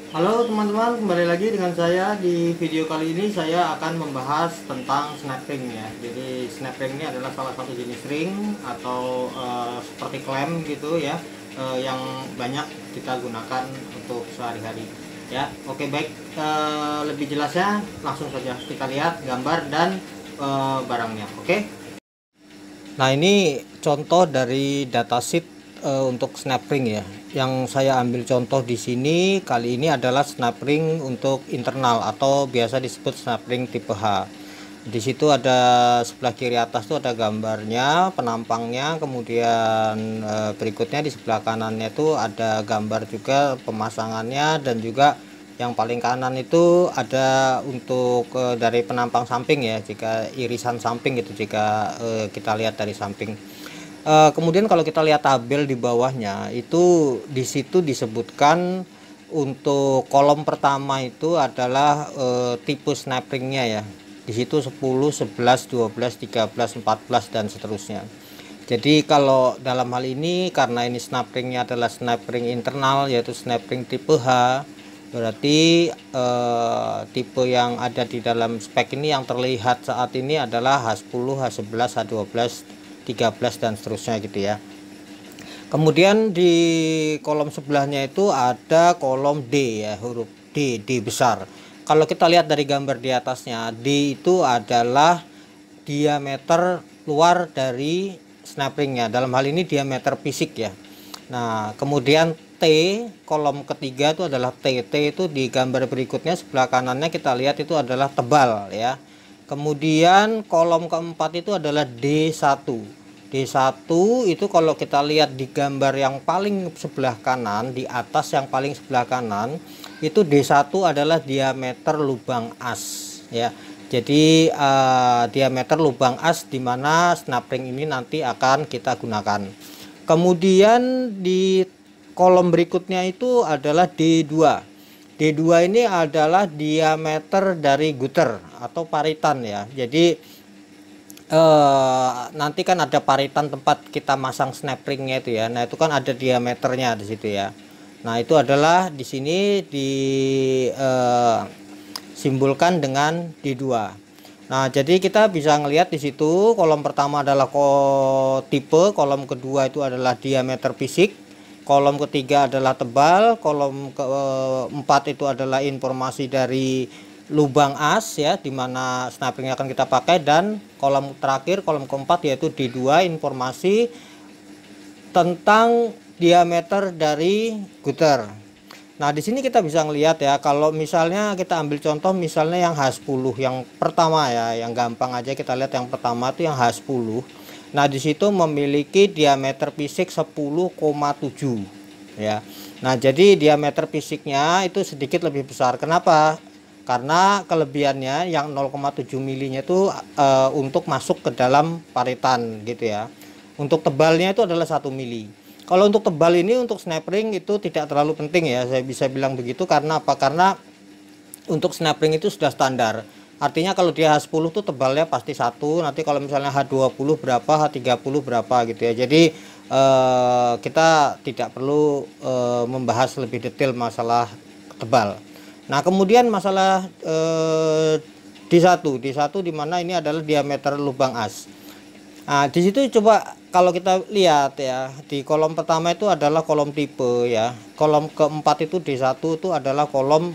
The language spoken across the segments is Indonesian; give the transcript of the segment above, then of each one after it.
Halo teman-teman, kembali lagi dengan saya. Di video kali ini saya akan membahas tentang snap ring ya. Jadi snap ring ini adalah salah satu jenis ring atau seperti klem gitu ya, yang banyak kita gunakan untuk sehari-hari ya. Oke, baik, lebih jelasnya langsung saja kita lihat gambar dan barangnya. Oke. Nah, ini contoh dari datasheet untuk snap ring ya. Yang saya ambil contoh di sini kali ini adalah snap ring untuk internal atau biasa disebut snap ring tipe H. Di situ ada sebelah kiri atas tuh ada gambarnya, penampangnya, kemudian berikutnya di sebelah kanannya itu ada gambar juga pemasangannya, dan juga yang paling kanan itu ada untuk dari penampang samping ya, jika irisan samping gitu, jika kita lihat dari samping. Kemudian kalau kita lihat tabel di bawahnya itu, di situ disebutkan untuk kolom pertama itu adalah tipe snap ringnya ya. Di situ 10, 11, 12, 13, 14 dan seterusnya. Jadi kalau dalam hal ini, karena ini snap ringnya adalah snap ring internal yaitu snap ring tipe H, berarti tipe yang ada di dalam spek ini yang terlihat saat ini adalah H10, H11, H12, 13 dan seterusnya gitu ya. Kemudian di kolom sebelahnya itu ada kolom D ya, huruf D besar. Kalau kita lihat dari gambar di atasnya, D itu adalah diameter luar dari snap ringnya. Dalam hal ini diameter fisik ya. Nah, kemudian T, kolom ketiga itu adalah T. T itu di gambar berikutnya sebelah kanannya kita lihat itu adalah tebal ya. Kemudian kolom keempat itu adalah D1. D1 itu kalau kita lihat di gambar yang paling sebelah kanan, di atas yang paling sebelah kanan, itu D1 adalah diameter lubang as ya. Jadi diameter lubang as di mana snap ring ini nanti akan kita gunakan. Kemudian di kolom berikutnya itu adalah D2. D2 ini adalah diameter dari gutter atau paritan ya. Jadi nanti kan ada paritan tempat kita masang snap ringnya itu ya. Nah, itu kan ada diameternya di situ ya. Nah, itu adalah di sini disimbolkan dengan D2. Nah, jadi kita bisa ngelihat di situ kolom pertama adalah tipe, kolom kedua itu adalah diameter fisik, kolom ketiga adalah tebal, kolom keempat itu adalah informasi dari lubang as ya, dimana snap ring akan kita pakai, dan kolom terakhir, kolom keempat yaitu D2, informasi tentang diameter dari gutter. Nah, di sini kita bisa ngelihat ya, kalau misalnya kita ambil contoh misalnya yang H10 yang pertama ya, yang gampang aja kita lihat yang pertama itu yang H10. Nah, di situ memiliki diameter fisik 10,7 ya. Nah, jadi diameter fisiknya itu sedikit lebih besar. Kenapa? Karena kelebihannya yang 0,7 milinya itu untuk masuk ke dalam paritan gitu ya. Untuk tebalnya itu adalah 1 mili. Kalau untuk tebal ini untuk snap ring itu tidak terlalu penting ya, saya bisa bilang begitu. Karena apa? Karena untuk snap ring itu sudah standar. Artinya kalau dia H10 tuh tebalnya pasti satu. Nanti kalau misalnya H20 berapa, H30 berapa gitu ya. Jadi kita tidak perlu membahas lebih detail masalah tebal. Nah, kemudian masalah D1 di mana ini adalah diameter lubang as. Nah, di situ coba kalau kita lihat ya, di kolom pertama itu adalah kolom tipe ya. Kolom keempat itu D1 itu adalah kolom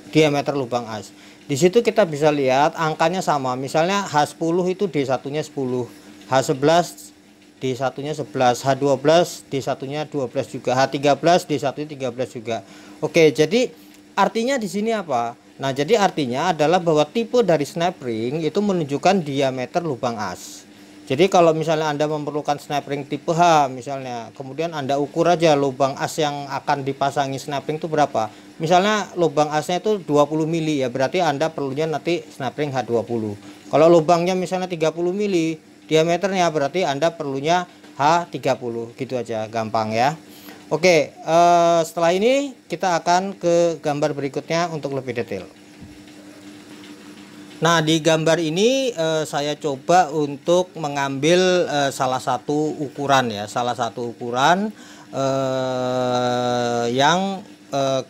diameter lubang as. Di situ kita bisa lihat angkanya sama. Misalnya H10 itu D1-nya 10, H11 D1-nya 11, H12 D1-nya 12 juga, H13 D1-nya 13 juga. Oke, jadi artinya di sini apa? Nah, jadi artinya adalah bahwa tipe dari snap ring itu menunjukkan diameter lubang as. Jadi kalau misalnya Anda memerlukan snap ring tipe H misalnya, kemudian Anda ukur aja lubang as yang akan dipasangi snap ring itu berapa. Misalnya lubang asnya itu 20 mili ya, berarti Anda perlunya nanti snap ring H20. Kalau lubangnya misalnya 30 mili diameternya, berarti Anda perlunya H30. Gitu aja, gampang ya. Oke, setelah ini kita akan ke gambar berikutnya untuk lebih detail. Nah, di gambar ini saya coba untuk mengambil salah satu ukuran ya, salah satu ukuran yang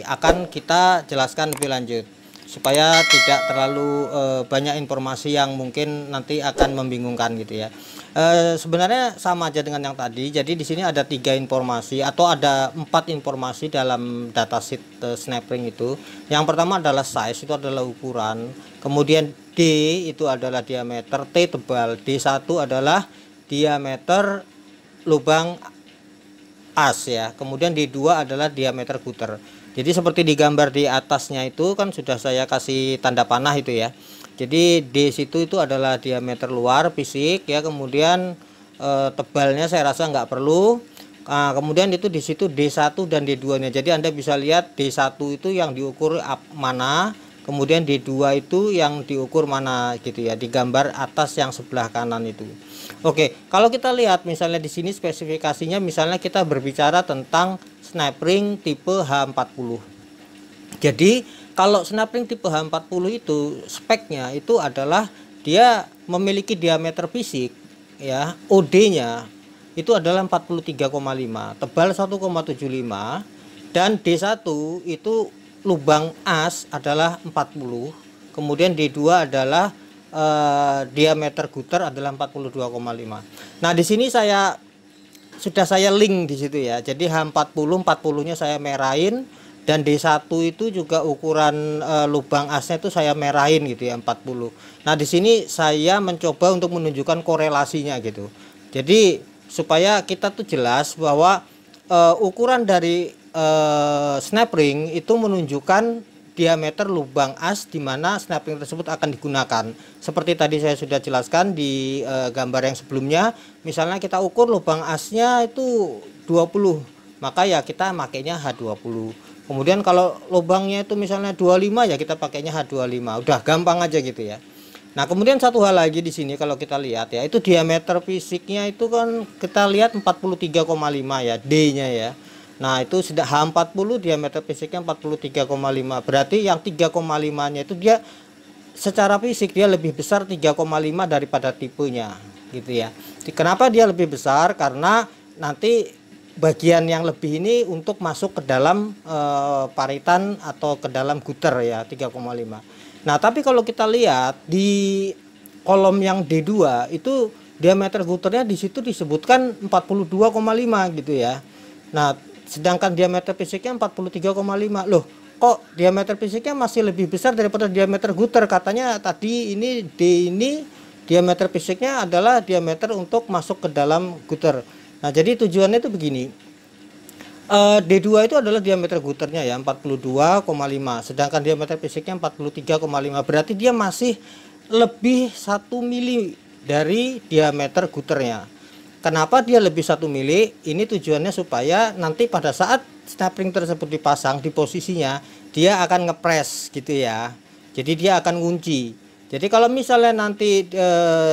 akan kita jelaskan lebih lanjut supaya tidak terlalu banyak informasi yang mungkin nanti akan membingungkan gitu ya. Sebenarnya sama aja dengan yang tadi. Jadi di sini ada 3 informasi atau ada 4 informasi dalam datasheet snap ring itu. Yang pertama adalah size, itu adalah ukuran. Kemudian D itu adalah diameter, T tebal, D1 adalah diameter lubang as ya. Kemudian D2 adalah diameter gutter. Jadi seperti di gambar di atasnya itu kan sudah saya kasih tanda panah itu ya. Jadi D situ itu adalah diameter luar fisik ya. Kemudian tebalnya saya rasa nggak perlu. Kemudian itu di situ D1 dan D2 nya. Jadi Anda bisa lihat D1 itu yang diukur mana, kemudian D2 itu yang diukur mana gitu ya, di gambar atas yang sebelah kanan itu. Oke, kalau kita lihat misalnya di sini spesifikasinya, misalnya kita berbicara tentang snap ring tipe H40. Jadi kalau snap ring tipe H40 itu speknya itu adalah dia memiliki diameter fisik ya, OD-nya itu adalah 43,5, tebal 1,75, dan D1 itu lubang as adalah 40, kemudian D2 adalah diameter gutter adalah 42,5. Nah, di sini sudah saya link di situ ya. Jadi H40, 40-nya saya merahin, dan D1 itu juga ukuran lubang asnya itu saya merahin gitu ya, 40. Nah, di sini saya mencoba untuk menunjukkan korelasinya gitu. Jadi supaya kita tuh jelas bahwa ukuran dari snap ring itu menunjukkan diameter lubang as di mana snap ring tersebut akan digunakan. Seperti tadi saya sudah jelaskan di gambar yang sebelumnya, misalnya kita ukur lubang asnya itu 20, maka ya kita makainya H20. Kemudian kalau lubangnya itu misalnya 25 ya kita pakainya H25. Udah gampang aja gitu ya. Nah, kemudian satu hal lagi di sini kalau kita lihat ya, itu diameter fisiknya itu kan kita lihat 43,5 ya, D-nya ya. Nah, itu sudah H40 diameter fisiknya 43,5. Berarti yang 3,5-nya itu dia secara fisik dia lebih besar 3,5 daripada tipenya gitu ya. Kenapa dia lebih besar? Karena nanti bagian yang lebih ini untuk masuk ke dalam paritan atau ke dalam gutter ya, 3,5. Nah, tapi kalau kita lihat di kolom yang D2 itu diameter gutternya di situ disebutkan 42,5 gitu ya. Nah, sedangkan diameter fisiknya 43,5. Loh, kok diameter fisiknya masih lebih besar daripada diameter gutter? Katanya tadi ini D ini diameter fisiknya adalah diameter untuk masuk ke dalam gutter. Nah, jadi tujuannya itu begini. D2 itu adalah diameter gutternya ya, 42,5. Sedangkan diameter fisiknya 43,5. Berarti dia masih lebih 1 mili dari diameter gutternya. Kenapa dia lebih 1 mili? Ini tujuannya supaya nanti pada saat snap ring tersebut dipasang di posisinya, dia akan ngepres gitu ya. Jadi dia akan ngunci. Jadi kalau misalnya nanti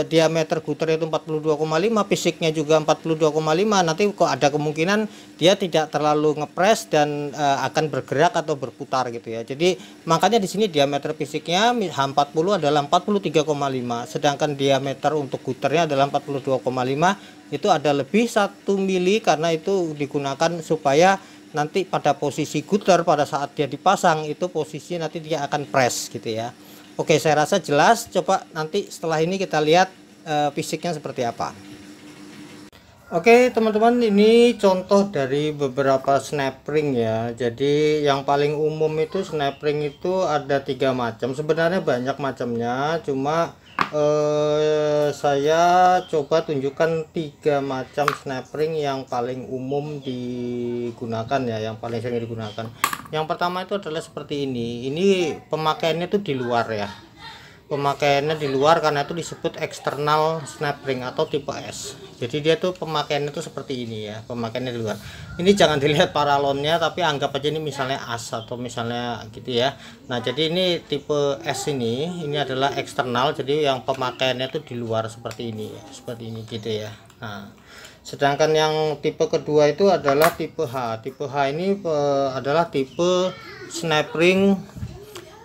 diameter gutter itu 42,5, fisiknya juga 42,5, nanti kok ada kemungkinan dia tidak terlalu ngepres dan akan bergerak atau berputar gitu ya. Jadi makanya di sini diameter fisiknya H40 adalah 43,5, sedangkan diameter untuk gutternya adalah 42,5. Itu ada lebih 1 mili karena itu digunakan supaya nanti pada posisi gutter pada saat dia dipasang itu posisi nanti dia akan press gitu ya. Oke, saya rasa jelas. Coba nanti setelah ini kita lihat fisiknya seperti apa. Oke teman-teman, ini contoh dari beberapa snap ring ya. Jadi yang paling umum itu snap ring itu ada 3 macam. Sebenarnya banyak macamnya, cuma saya coba tunjukkan 3 macam snap ring yang paling umum digunakan ya, yang paling sering digunakan. Yang pertama itu adalah seperti ini. Ini pemakaiannya itu di luar ya. Pemakaiannya di luar karena itu disebut eksternal snap ring atau tipe S. Jadi dia tuh pemakaiannya tuh seperti ini ya, pemakaiannya di luar. Ini jangan dilihat paralonnya, tapi anggap aja ini misalnya as atau misalnya gitu ya. Nah, jadi ini tipe S ini adalah eksternal, jadi yang pemakaiannya tuh di luar seperti ini ya, seperti ini gitu ya. Nah, sedangkan yang tipe kedua itu adalah tipe H. Tipe H ini adalah tipe snap ring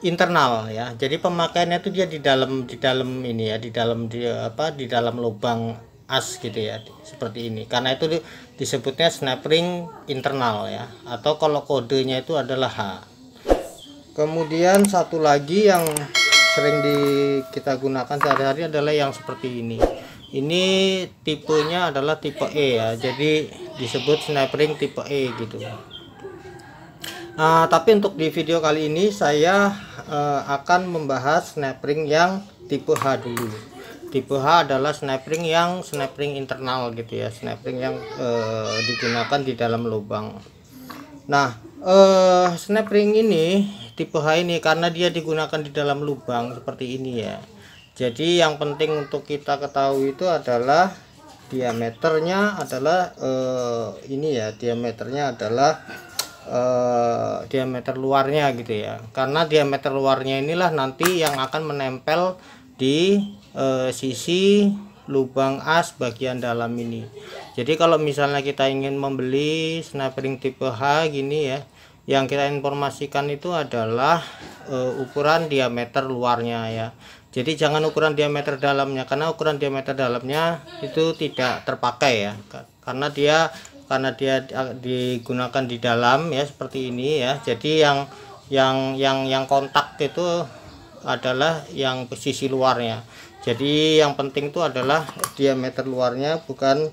internal ya. Jadi pemakaiannya itu dia di dalam ini ya, di dalam lubang as gitu ya, seperti ini. Karena itu disebutnya snap ring internal ya, atau kalau kodenya itu adalah H. Kemudian satu lagi yang sering kita gunakan sehari-hari adalah yang seperti ini. Ini tipenya adalah tipe E ya, jadi disebut snap ring tipe E gitu. Tapi untuk di video kali ini saya akan membahas snap ring yang tipe H dulu. Tipe H adalah snap ring yang snap ring internal gitu ya, snap ring yang digunakan di dalam lubang. Nah, snap ring ini tipe H ini karena dia digunakan di dalam lubang seperti ini ya. Jadi yang penting untuk kita ketahui itu adalah diameternya adalah ini ya, diameternya adalah diameter luarnya gitu ya. Karena diameter luarnya inilah nanti yang akan menempel di sisi lubang as bagian dalam ini. Jadi kalau misalnya kita ingin membeli snap ring tipe H gini ya, yang kita informasikan itu adalah ukuran diameter luarnya ya. Jadi jangan ukuran diameter dalamnya, karena ukuran diameter dalamnya itu tidak terpakai ya, karena dia digunakan di dalam ya, seperti ini ya. Jadi yang kontak itu adalah yang sisi luarnya. Jadi yang penting itu adalah diameter luarnya, bukan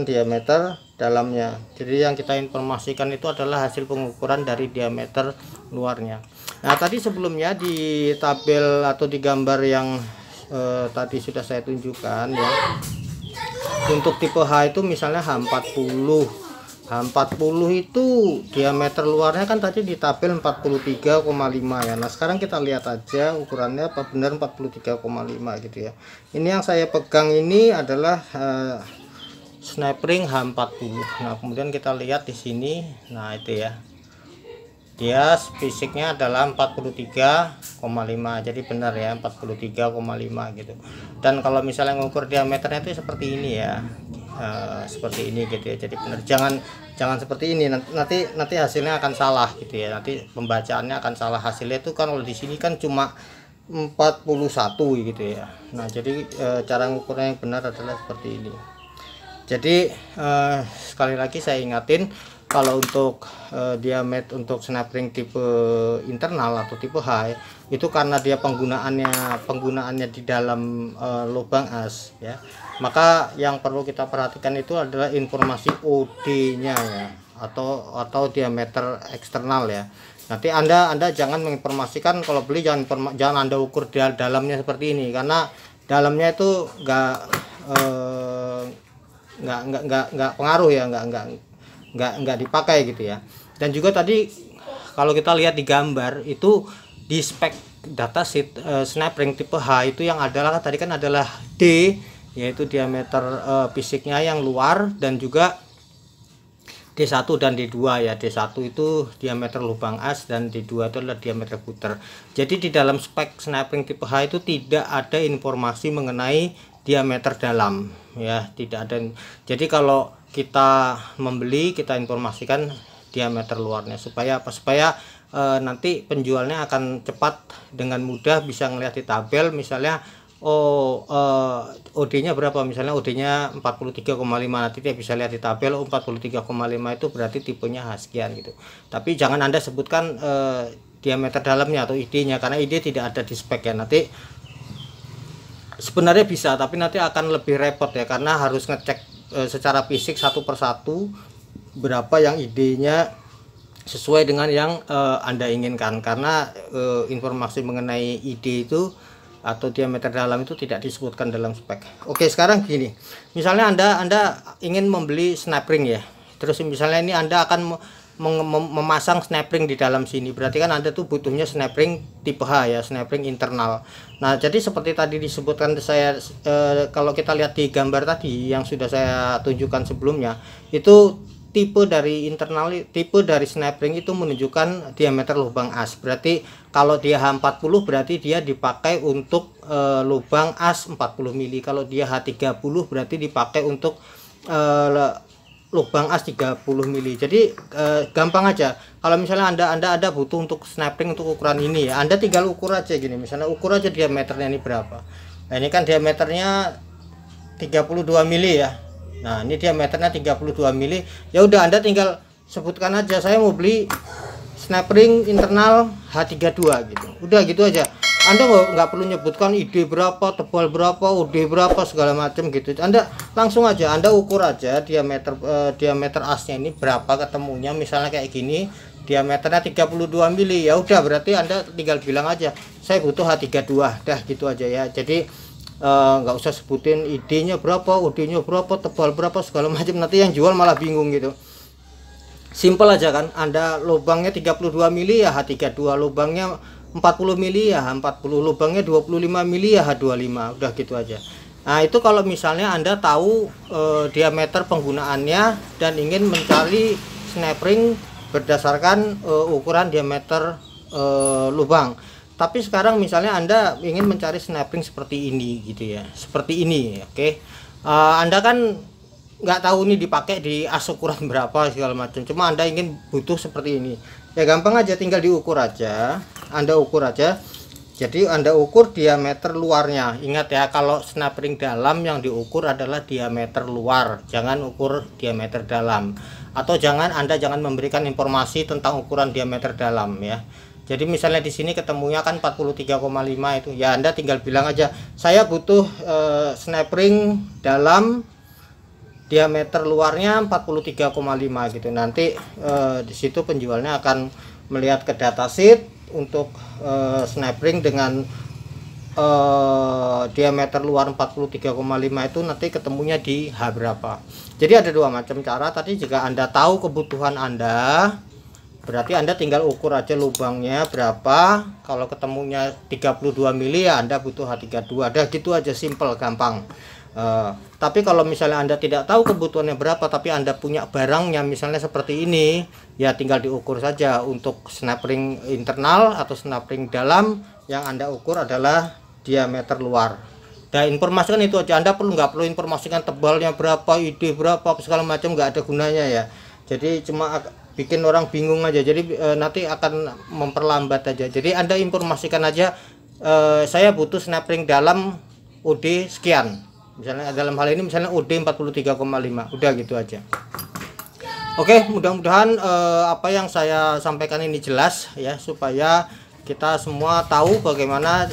diameter dalamnya. Jadi yang kita informasikan itu adalah hasil pengukuran dari diameter luarnya. Nah, tadi sebelumnya di tabel atau di gambar yang tadi sudah saya tunjukkan ya, untuk tipe H itu misalnya H40. H40 itu diameter luarnya kan tadi di tabel 43,5 ya. Nah, sekarang kita lihat aja ukurannya apa benar 43,5 gitu ya. Ini yang saya pegang ini adalah snap ring H40. Nah, kemudian kita lihat di sini. Nah, itu ya. Dia fisiknya adalah 43,5. Jadi benar ya, 43,5 gitu. Dan kalau misalnya ngukur diameternya itu seperti ini ya. Seperti ini gitu ya. Jadi benar, jangan seperti ini, nanti hasilnya akan salah gitu ya. Nanti pembacaannya akan salah. Hasilnya itu kan kalau di sini kan cuma 41 gitu ya. Nah, jadi cara ngukurnya yang benar adalah seperti ini. Jadi sekali lagi saya ingatin, kalau untuk diameter untuk snap ring tipe internal atau tipe H itu karena dia penggunaannya di dalam lubang as ya, maka yang perlu kita perhatikan itu adalah informasi OD-nya ya, atau diameter eksternal ya. Nanti anda jangan menginformasikan kalau beli, jangan Anda ukur di dalamnya seperti ini, karena dalamnya itu nggak pengaruh ya, nggak dipakai gitu ya. Dan juga tadi kalau kita lihat di gambar itu di spek datasheet snap ring tipe H itu yang adalah tadi kan adalah D, yaitu diameter fisiknya yang luar, dan juga D1 dan D2 ya. D1 itu diameter lubang as dan D2 itu adalah diameter puter. Jadi di dalam spek snap ring tipe H itu tidak ada informasi mengenai diameter dalam ya, tidak ada. Jadi kalau kita membeli, kita informasikan diameter luarnya supaya apa? Supaya nanti penjualnya akan cepat dengan mudah bisa ngelihat di tabel, misalnya OD-nya berapa, misalnya OD-nya 43,5, nanti dia bisa lihat di tabel 43,5 itu berarti tipenya H sekian gitu. Tapi jangan Anda sebutkan diameter dalamnya atau ID-nya, karena ID tidak ada di spek ya. Nanti sebenarnya bisa, tapi nanti akan lebih repot ya, karena harus ngecek secara fisik satu persatu berapa yang ID-nya sesuai dengan yang Anda inginkan, karena informasi mengenai ID itu atau diameter dalam itu tidak disebutkan dalam spek. Oke, sekarang gini, misalnya Anda ingin membeli snap ring ya, terus misalnya ini Anda akan memasang snap ring di dalam sini, berarti kan Anda tuh butuhnya snap ring tipe H ya, snap ring internal. Nah, jadi seperti tadi disebutkan saya, kalau kita lihat di gambar tadi yang sudah saya tunjukkan sebelumnya, itu tipe dari internal, tipe dari snap ring itu menunjukkan diameter lubang as. Berarti kalau dia H40 berarti dia dipakai untuk lubang as 40 mili. Kalau dia H30 berarti dipakai untuk lubang as 30 mili. Jadi gampang aja. Kalau misalnya Anda butuh untuk snap ring untuk ukuran ini ya, Anda tinggal ukur aja gini. Misalnya ukur aja diameternya ini berapa. Nah, ini kan diameternya 32 mili ya. Nah, ini diameternya 32 mili. Ya udah, Anda tinggal sebutkan aja, saya mau beli snap ring internal H32 gitu. Udah gitu aja. Anda nggak perlu nyebutkan ID berapa, tebal berapa, UD berapa, segala macam gitu. Anda langsung aja, Anda ukur aja diameter asnya ini berapa ketemunya. Misalnya kayak gini, diameternya 32 mili. Ya udah, berarti Anda tinggal bilang aja, saya butuh H32. Dah gitu aja ya. Jadi nggak usah sebutin ID-nya berapa, UD-nya berapa, tebal berapa, segala macam. Nanti yang jual malah bingung gitu. Simple aja kan. Anda lubangnya 32 mili ya H32, lubangnya 40 mili ya H40, lubangnya 25 mili ya H25. Udah gitu aja. Nah, itu kalau misalnya Anda tahu diameter penggunaannya dan ingin mencari snap ring berdasarkan ukuran diameter lubang. Tapi sekarang misalnya Anda ingin mencari snap ring seperti ini gitu ya, seperti ini, oke. Anda kan nggak tahu ini dipakai di as ukuran berapa segala macam, cuma Anda ingin butuh seperti ini ya, gampang aja, tinggal diukur aja. Anda ukur aja, jadi Anda ukur diameter luarnya. Ingat ya, kalau snap ring dalam yang diukur adalah diameter luar, jangan ukur diameter dalam. Atau Anda jangan memberikan informasi tentang ukuran diameter dalam ya. Jadi misalnya di sini ketemunya kan 43,5 itu ya, Anda tinggal bilang aja, saya butuh snap ring dalam diameter luarnya 43,5 gitu. Nanti di situ penjualnya akan melihat ke datasheet untuk snap ring dengan diameter luar 43,5 itu nanti ketemunya di H berapa. Jadi ada dua macam cara. Tadi jika Anda tahu kebutuhan Anda, berarti Anda tinggal ukur aja lubangnya berapa. Kalau ketemunya 32 mili ya Anda butuh H32. Ada gitu aja, simple, gampang. Tapi kalau misalnya Anda tidak tahu kebutuhannya berapa, tapi Anda punya barangnya misalnya seperti ini, ya tinggal diukur saja. Untuk snap ring internal atau snap ring dalam, yang Anda ukur adalah diameter luar. Dan informasikan itu aja. Anda nggak perlu informasikan tebalnya berapa, ID berapa, segala macam, nggak ada gunanya ya. Jadi cuma bikin orang bingung aja. Jadi nanti akan memperlambat aja. Jadi Anda informasikan aja, saya butuh snap ring dalam UD sekian. Misalnya dalam hal ini misalnya UD 43,5. Udah gitu aja. Oke, mudah-mudahan apa yang saya sampaikan ini jelas ya, supaya kita semua tahu bagaimana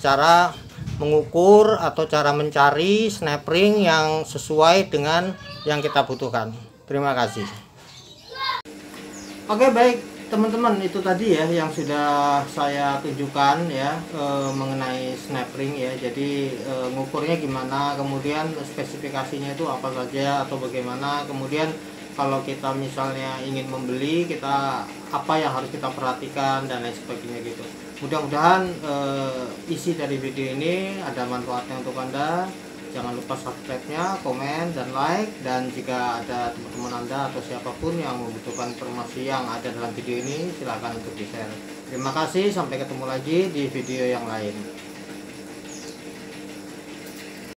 cara mengukur atau cara mencari snap ring yang sesuai dengan yang kita butuhkan. Terima kasih. Oke, baik teman-teman, itu tadi ya yang sudah saya tunjukkan ya mengenai snap ring ya. Jadi ngukurnya gimana, kemudian spesifikasinya itu apa saja atau bagaimana, kemudian kalau kita misalnya ingin membeli, kita apa yang harus kita perhatikan dan lain sebagainya gitu. Mudah-mudahan isi dari video ini ada manfaatnya untuk Anda. Jangan lupa subscribe-nya, komen, dan like. Dan jika ada teman-teman Anda atau siapapun yang membutuhkan informasi yang ada dalam video ini, silakan untuk di-share. Terima kasih, sampai ketemu lagi di video yang lain.